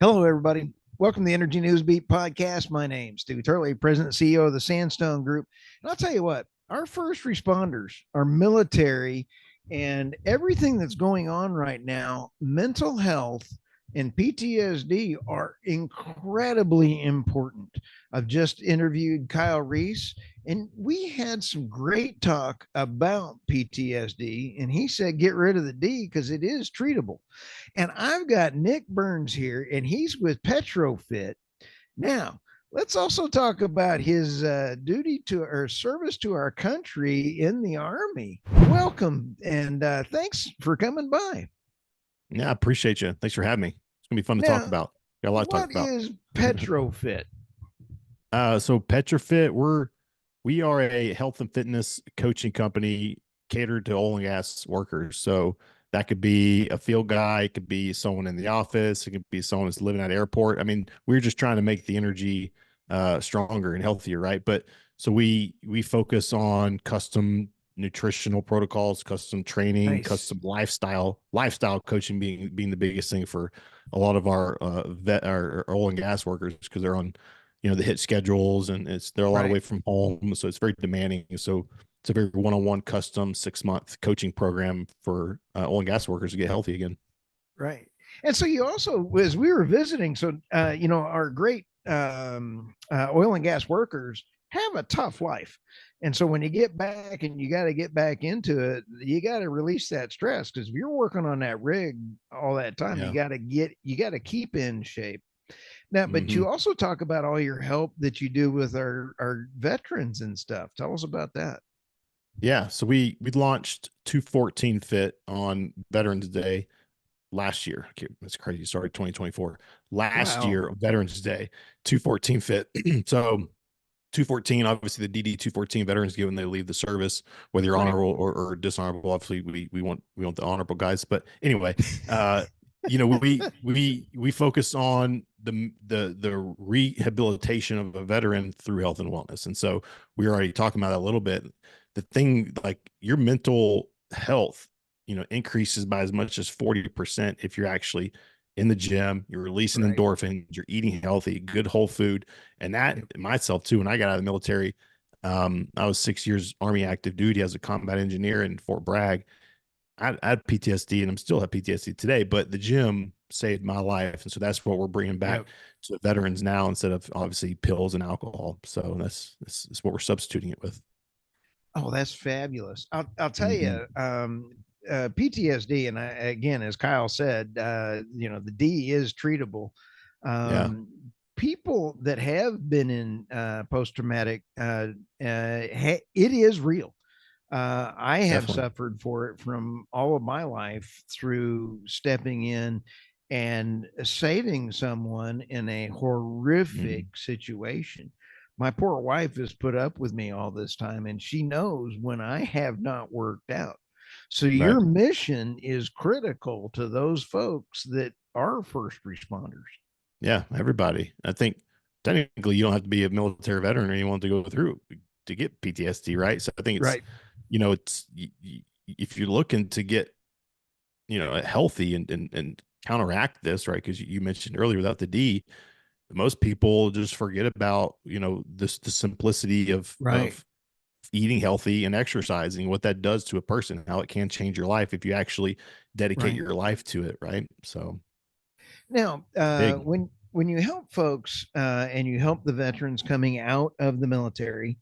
Hello, everybody. Welcome to the Energy News Beat podcast. My name's Stu Turley, President and CEO of the Sandstone Group. And I'll tell you what, our first responders, our military, and everything that's going on right now, mental health and PTSD are incredibly important. I've just interviewed Kyle Ryes, and we had some great talk about PTSD. And he said, get rid of the D because it is treatable. And I've got Nick Burns here, and he's with PetroFit. Now, let's also talk about his duty to or service to our country in the Army. Welcome, and thanks for coming by. Yeah, I appreciate you. Thanks for having me. It's gonna be fun to talk Now, about. Got a lot to talk what about. is PetroFit? So PetroFit, we are a health and fitness coaching company catered to oil and gas workers. So that could be a field guy, it could be someone in the office, it could be someone that's living at an airport. I mean, we're just trying to make the energy stronger and healthier, right? But so we focus on custom nutritional protocols, custom training, Nice. custom lifestyle coaching being the biggest thing for a lot of our our oil and gas workers because they're on the hit schedules and they're a lot Right. away from home, so it's very demanding. So it's a very one-on-one custom 6-month coaching program for oil and gas workers to get healthy again. Right. And so you also, as we were visiting, so, our great oil and gas workers have a tough life. And so when you get back and you got to get back into it, you got to release that stress because if you're working on that rig all that time, Yeah. you got to keep in shape. Now, but Mm-hmm. you also talk about all your help that you do with our veterans and stuff. Tell us about that. Yeah. So we launched 214 Fit on Veterans Day last year. That's crazy. Sorry, 2024. Last Wow. year, Veterans Day, 214 Fit. So 214, obviously the DD 214 veterans given they leave the service, whether you're Right. honorable or dishonorable. Obviously, we want the honorable guys. But anyway, we focus on the rehabilitation of a veteran through health and wellness. And so we were already talking about that a little bit. The thing, like your mental health, increases by as much as 40% if you're actually in the gym, you're releasing Right. endorphins, you're eating healthy, good whole food. And that myself too, when I got out of the military, I was 6 years Army active duty as a combat engineer in Fort Bragg. I had PTSD and I'm still have PTSD today, but the gym saved my life. And so that's what we're bringing back Yep. to the veterans now instead of obviously pills and alcohol. So that's what we're substituting it with. Oh, that's fabulous. I'll tell Mm-hmm. you, PTSD, and again, as Kyle said, the D is treatable. Yeah. People that have been in post traumatic, it is real. I have Definitely. suffered for it from all of my life through stepping in and saving someone in a horrific Mm-hmm. situation. My poor wife has put up with me all this time, and she knows when I have not worked out. So, Right. your mission is critical to those folks that are first responders. Yeah, everybody. I think technically you don't have to be a military veteran or anyone to go through to get PTSD, right? So I think it's, Right. it's if you're looking to get, healthy and counteract this, right? Because you mentioned earlier without the D, most people just forget about, the simplicity Right. of eating healthy and exercising, what that does to a person, how it can change your life if you actually dedicate Right. your life to it, right? So Now, it's big. when you help folks and you help the veterans coming out of the military,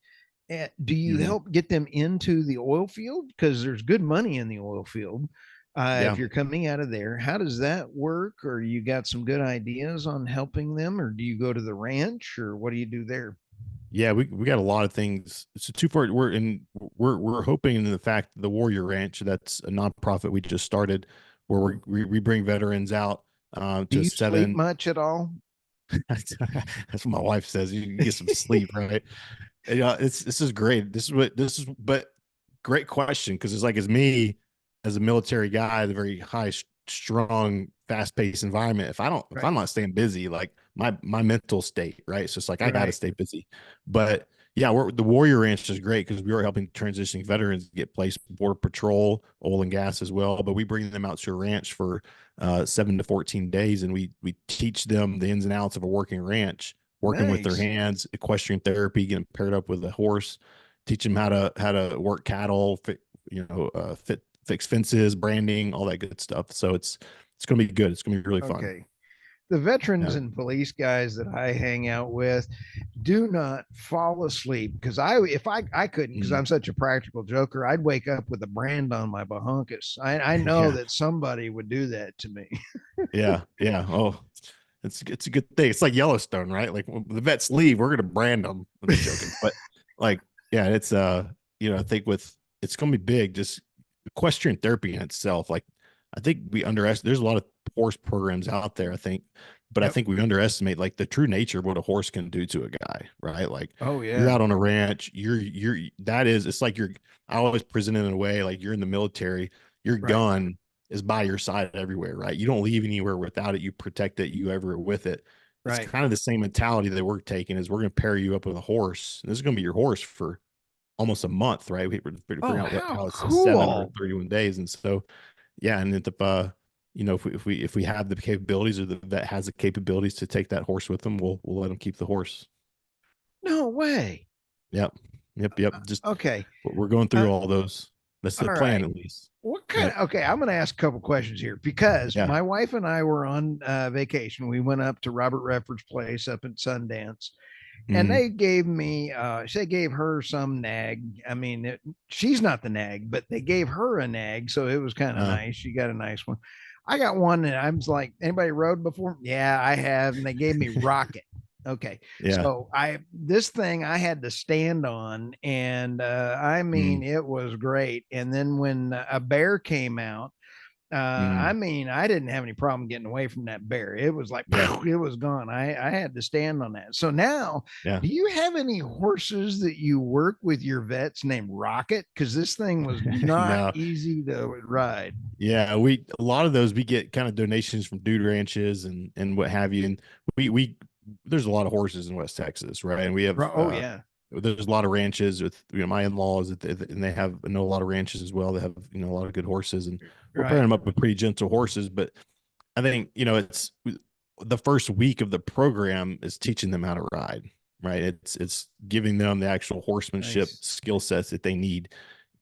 do you Mhm. help get them into the oil field? Because there's good money in the oil field. If Yeah. you're coming out of there, how does that work? Or you got some good ideas on helping them, or do you go to the ranch, or what do you do there? Yeah, we got a lot of things. So too far, we're hoping in the fact the Warrior Ranch, that's a nonprofit we just started, where we bring veterans out Do to you sleep 7. much at all? That's what my wife says. You can get some sleep, right? Yeah, this is great. But great question because it's like as me as a military guy, the very high strong, fast paced environment. If Right. I'm not staying busy, like my mental state, right? So it's like I got to Right. stay busy. But Yeah, the Warrior Ranch is great because we are helping transitioning veterans get placed border patrol, oil and gas as well. But we bring them out to a ranch for 7 to 14 days, and we teach them the ins and outs of a working ranch, working with their Nice. hands, equestrian therapy, getting paired up with a horse, teach them how to work cattle, fix fences, branding, all that good stuff. So it's going to be good. It's going to be really fun. Okay. The veterans Yeah. and police guys that I hang out with do not fall asleep because if I couldn't, because Mm. I'm such a practical joker, I'd wake up with a brand on my bahunkus. I know Yeah. that somebody would do that to me. Yeah. Yeah. Oh, it's a good thing. It's like Yellowstone, right? Like when the vets leave, we're gonna brand them. I'm just joking, but like, yeah, it's I think it's gonna be big. Just equestrian therapy in itself. Like, I think we underestimate. There's a lot of horse programs out there. I think, but I Yep. think we underestimate like the true nature of what a horse can do to a guy, right? Like, Oh you're yeah. out on a ranch. You're that is. It's like you're. I always present it in a way like you're in the military. Your Right. gun is by your side everywhere, right? You don't leave anywhere without it. You protect it. You ever with it. It's Right. kind of the same mentality that we're taking is we're going to pair you up with a horse. And this is going to be your horse for almost a month, right? We're figuring Oh, out how how it's cool. 7 or 31 days. And so, yeah. And if, if we have the capabilities or the vet has the capabilities to take that horse with them, we'll let them keep the horse. No way. Yep. Yep. Just Okay. we're going Uh, through all those. That's the all plan right. at least. What kind Yep. of, okay, I'm going to ask a couple questions here because Yeah. my wife and I were on vacation. We went up to Robert Redford's place up in Sundance, and Mm, they gave me they gave her some nag. I mean, she's not the nag, but they gave her a nag, so it was kind of uh, nice. She got a nice one. I got one, and I was like, anybody rode before? Yeah, I have. And they gave me Rocket. Okay, yeah. so I this thing I had to stand on, and I mean Mm, it was great. And then when a bear came out, I mm, mean, I didn't have any problem getting away from that bear. It was like, yeah. it was gone. I had to stand on that. So now, Yeah. do you have any horses that you work with your vets named Rocket? Because this thing was not No. easy to ride. Yeah, we a lot of those we get kind of donations from dude ranches and what have you. And we there's a lot of horses in West Texas, right? And we have Oh, yeah. there's a lot of ranches with my in-laws and they have I know a lot of ranches as well that have a lot of good horses and we're pairing Right. them up with pretty gentle horses. But I think it's the first week of the program is teaching them how to ride, right? It's giving them the actual horsemanship Nice. skill sets that they need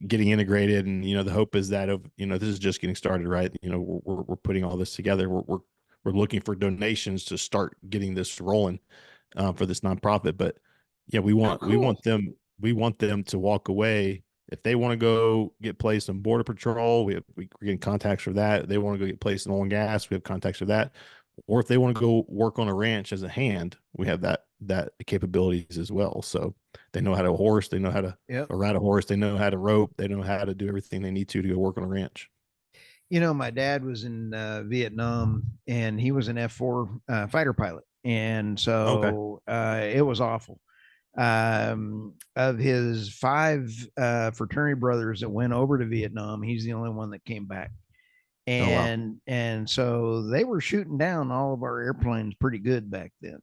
getting integrated. And the hope is that this is just getting started, right? We're putting all this together. We're looking for donations to start getting this rolling for this nonprofit. But yeah, we How want we cool. want them we want them to walk away if they want to go get placed in border patrol. We're getting contacts for that. They want to go get placed in oil and gas. We have contacts for that. Or if they want to go work on a ranch as a hand, we have that capabilities as well. So they know how to horse, they know how to Yep. or ride a horse, they know how to rope, they know how to do everything they need to go work on a ranch. My dad was in Vietnam, and he was an F4 fighter pilot. And Okay. so it was awful. Of his five fraternity brothers that went over to Vietnam, he's the only one that came back. Oh wow. And so they were shooting down all of our airplanes pretty good back then. Yeah.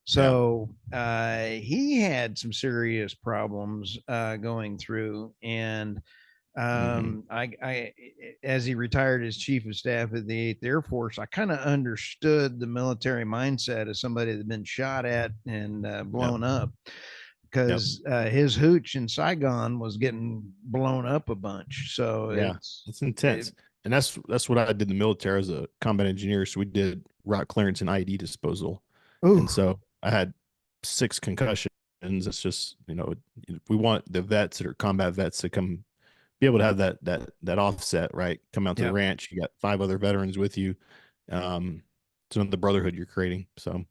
So he had some serious problems going through, and Hmm. as he retired as chief of staff of the Eighth Air Force, I kind of understood the military mindset of somebody that had been shot at and Yep. blown up, Yep. because his hooch in Saigon was getting blown up a bunch. So Yeah. It's intense. And that's what I did in the military as a combat engineer. So we did route clearance and IED disposal. ooh, And so I had 6 concussions. It's just, we want the vets that are combat vets to come be able to have that offset, right? Come out to the yeah. ranch. You got 5 other veterans with you. It's another brotherhood you're creating. So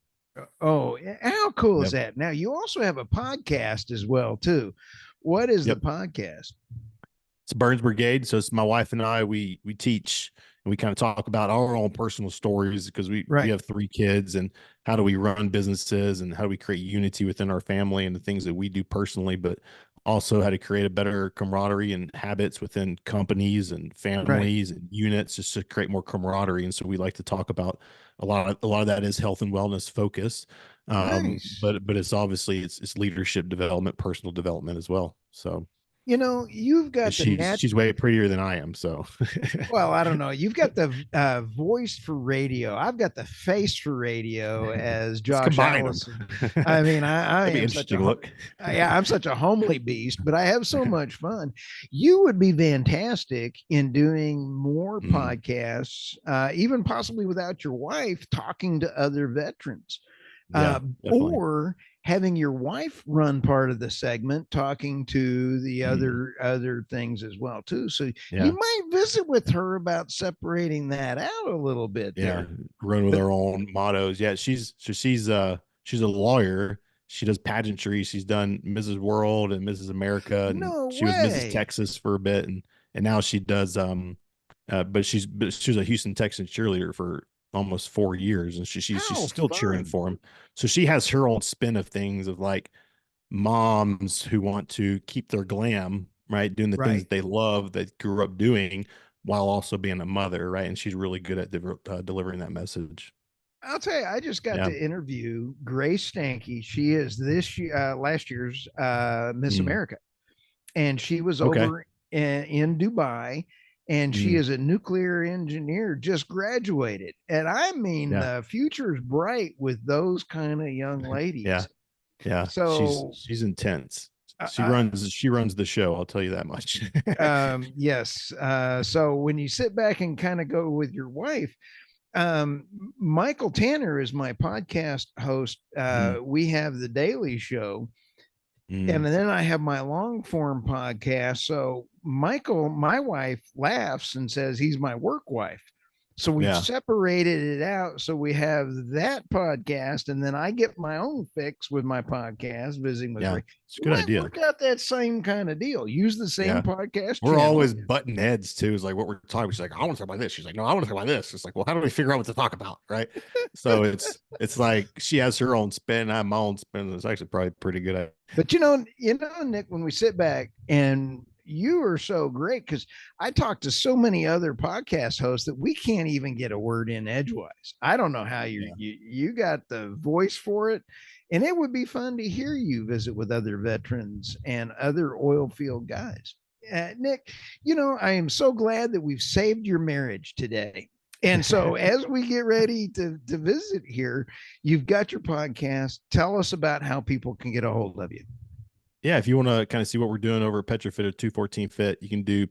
Oh, how cool is yep. that? Now you also have a podcast as well too. What is the Yep. podcast? It's Burns Brigade. So it's my wife and I. We teach and we kind of talk about our own personal stories because we Right. have 3 kids and how do we run businesses and how do we create unity within our family and the things that we do personally, but also how to create a better camaraderie and habits within companies and Right. families and units, just to create more camaraderie. And so we like to talk about a lot of that is health and wellness focus. Nice. But it's obviously it's leadership development, personal development as well. So You've got the she's way prettier than I am. So well, I don't know. You've got the voice for radio. I've got the face for radio as let's Josh combine them. Allison. I mean, I That'd be am such interesting look. yeah, I'm such a homely beast, but I have so much fun. You would be fantastic in doing more Mm, podcasts, even possibly without your wife, talking to other veterans, yeah, definitely. or having your wife run part of the segment talking to the Mm, other things as well too, so you yeah. might visit with her about separating that out a little bit Yeah, there. run with But her own mottos. Yeah, she's a lawyer. She does pageantry. She's done Mrs. World and Mrs. America, and no she was Mrs. way. Texas for a bit, and now she does but she was a Houston Texans cheerleader for almost 4 years, and she's How still cheering fun. for him. So she has her own spin of things of like moms who want to keep their glam, right, doing the things Right. that they love that grew up doing while also being a mother, right? And she's really good at delivering that message. I'll tell you, I just got Yeah. to interview Grace Stanky. She is this year, last year's Miss Mm. America, and she was Okay. over in Dubai, and she Mm. is a nuclear engineer, just graduated. And I mean, Yeah. the future is bright with those kind of young Yeah. ladies. Yeah. So, She's intense. She I, runs the show. I'll tell you that much. yes. So when you sit back and kind of go with your wife, um, Michael Tanner is my podcast host. Mm. We have the Daily Show, and Mm. then I have my long form podcast. So Michael, my wife, laughs and says he's my work wife. So we've Yeah. separated it out. So we have that podcast, and then I get my own fix with my podcast, visiting with Yeah. Greg. It's a We good might idea. work out that same kind of deal. Use the same Yeah. podcast We're channel. always butting heads too. Is like what we're talking. She's like, I want to talk about this. She's like, no, I want to talk about this. It's like, well, how do we figure out what to talk about? Right. So it's like she has her own spin. I have my own spin. It's actually probably pretty good. But Nick, when we sit back, and you are so great because I talk to so many other podcast hosts that we can't even get a word in edgewise. I don't know how Yeah. you got the voice for it, and it would be fun to hear you visit with other veterans and other oil field guys. Nick, I am so glad that we've saved your marriage today. And so, as we get ready to visit here, you've got your podcast. Tell us about how people can get a hold of you. Yeah, if you want to kind of see what we're doing over at PetroFit at 214 Fit, you can do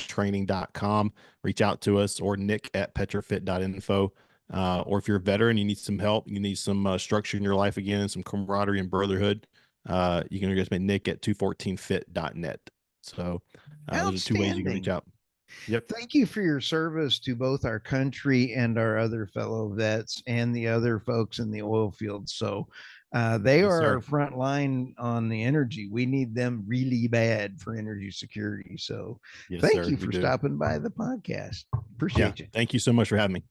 petrofittraining.com, reach out to us, or Nick at petrofit.info. Or if you're a veteran, you need some help, you need some structure in your life again, and some camaraderie and brotherhood, you can just make Nick at 214fit.net. So those are two ways you can reach Outstanding. out. Yep. Thank you for your service to both our country and our other fellow vets and the other folks in the oil field. So they Yes, are sir. our front line on the energy. We need them really bad for energy security. So Yes, thank sir. you We for do. stopping by the podcast. Yeah. Appreciate you. Thank you so much for having me.